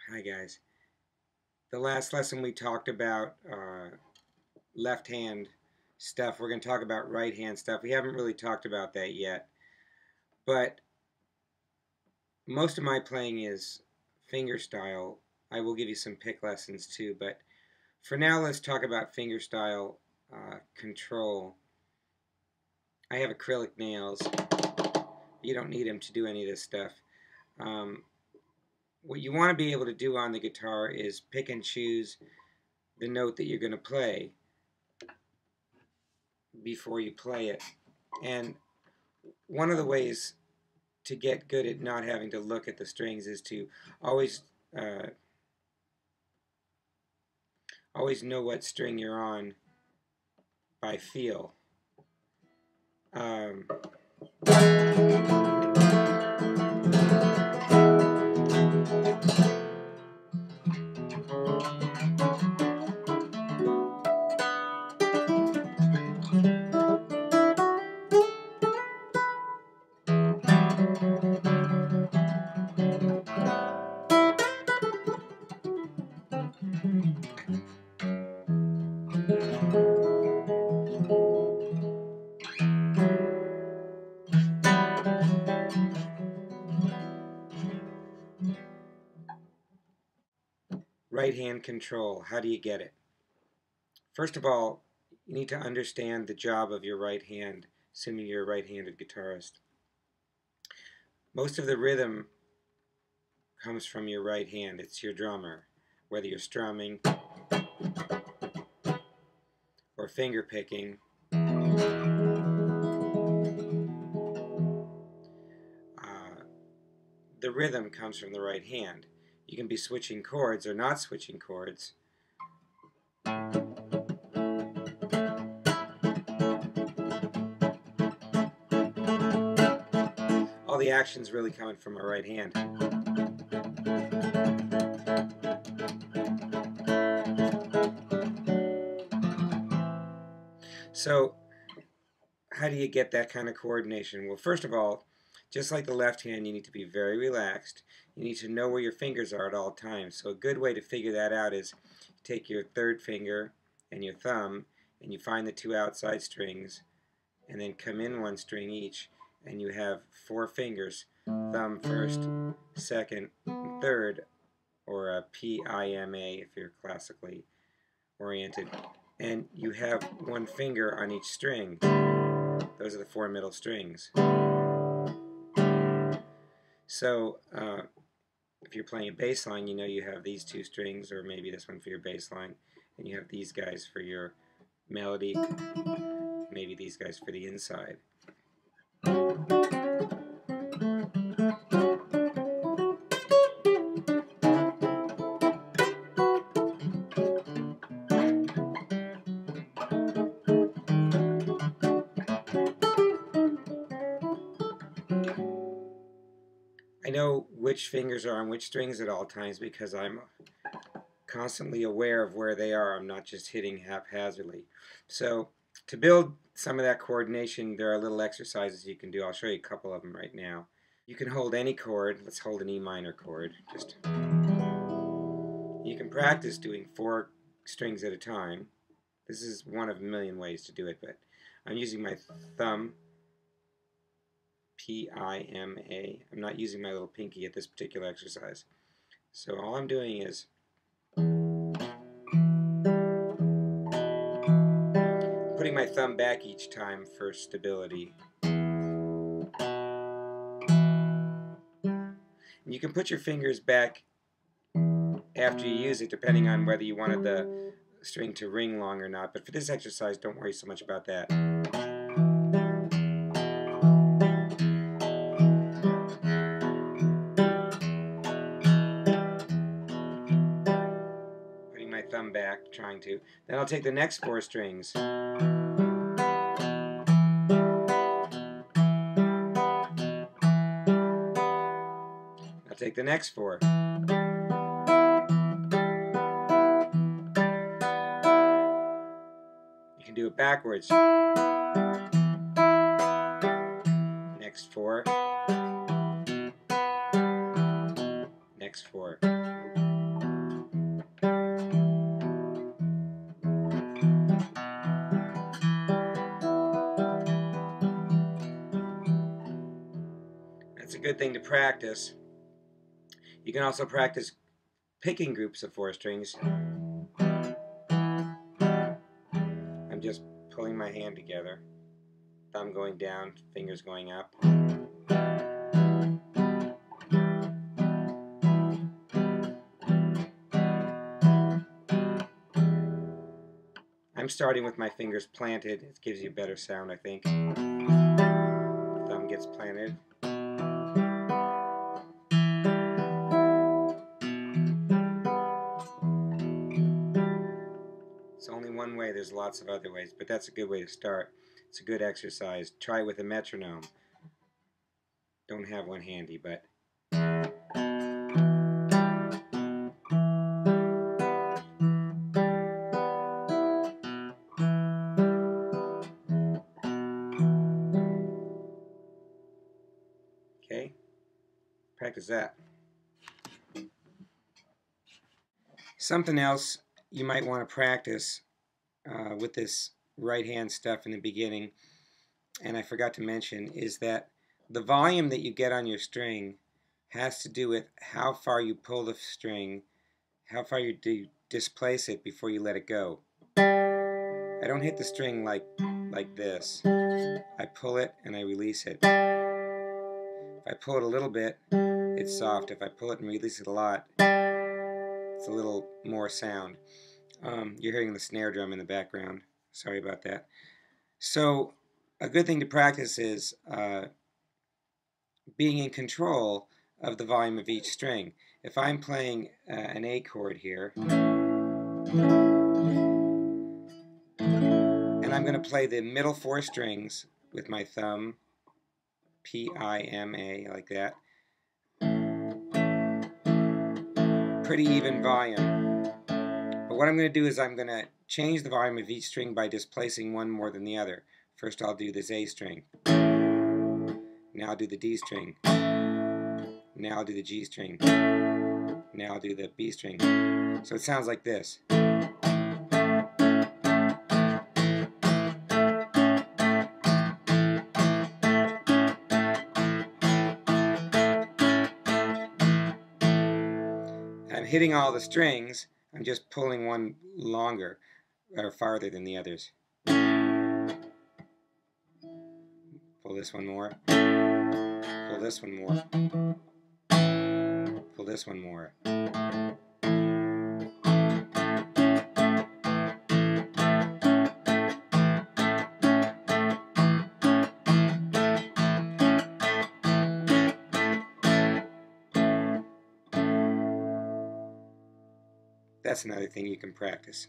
Hi guys. The last lesson we talked about left hand stuff. We're going to talk about right hand stuff. We haven't really talked about that yet. But most of my playing is fingerstyle. I will give you some pick lessons too. But for now, let's talk about fingerstyle control. I have acrylic nails. You don't need them to do any of this stuff. What you want to be able to do on the guitar is pick and choose the note that you're going to play before you play it. And one of the ways to get good at not having to look at the strings is to always know what string you're on by feel. Right hand control, how do you get it? First of all, you need to understand the job of your right hand, assuming you're a right-handed guitarist. Most of the rhythm comes from your right hand. It's your drummer, whether you're strumming or finger picking. The rhythm comes from the right hand. You can be switching chords or not switching chords. All the action's really coming from my right hand. So, how do you get that kind of coordination? Well, first of all, just like the left hand, you need to be very relaxed. You need to know where your fingers are at all times. So a good way to figure that out is take your third finger and your thumb, and you find the two outside strings, and then come in one string each, and you have four fingers, thumb first, second, and third, or a P-I-M-A if you're classically oriented. And you have one finger on each string. Those are the four middle strings. So if you're playing a bass line, you know you have these two strings, or maybe this one for your bass line, and you have these guys for your melody, maybe these guys for the inside. I know which fingers are on which strings at all times because I'm constantly aware of where they are. I'm not just hitting haphazardly. So to build some of that coordination, there are little exercises you can do. I'll show you a couple of them right now. You can hold any chord. Let's hold an E minor chord. You can practice doing four strings at a time. This is one of a million ways to do it, but I'm using my thumb, P-I-M-A. I'm not using my little pinky at this particular exercise. So all I'm doing is putting my thumb back each time for stability. And you can put your fingers back after you use it, depending on whether you wanted the string to ring long or not. But for this exercise, don't worry so much about that. Putting my thumb back, trying to. Then I'll take the next four strings. I'll take the next four. You can do it backwards. Next four. Next four. good thing to practice. You can also practice picking groups of 4 strings. I'm just pulling my hand together, thumb going down, fingers going up. I'm starting with my fingers planted. It gives you a better sound, I think. Thumb gets planted. It's only one way, there's lots of other ways, but that's a good way to start. It's a good exercise. Try it with a metronome. Don't have one handy, but okay, practice that. Something else you might want to practice with this right hand stuff in the beginning, and I forgot to mention, is that the volume that you get on your string has to do with how far you pull the string, how far you displace it before you let it go. I don't hit the string like this. I pull it and I release it. If I pull it a little bit, it's soft. If I pull it and release it a lot, it's a little more sound. You're hearing the snare drum in the background. Sorry about that. So a good thing to practice is being in control of the volume of each string. If I'm playing an A chord here, and I'm going to play the middle 4 strings with my thumb, P-I-M-A, like that. Pretty even volume. But what I'm going to do is I'm going to change the volume of each string by displacing one more than the other. First I'll do this A string. Now I'll do the D string. Now I'll do the G string. Now I'll do the B string. So it sounds like this. I'm hitting all the strings, I'm just pulling one longer or farther than the others. Pull this one more. Pull this one more. Pull this one more. That's another thing you can practice.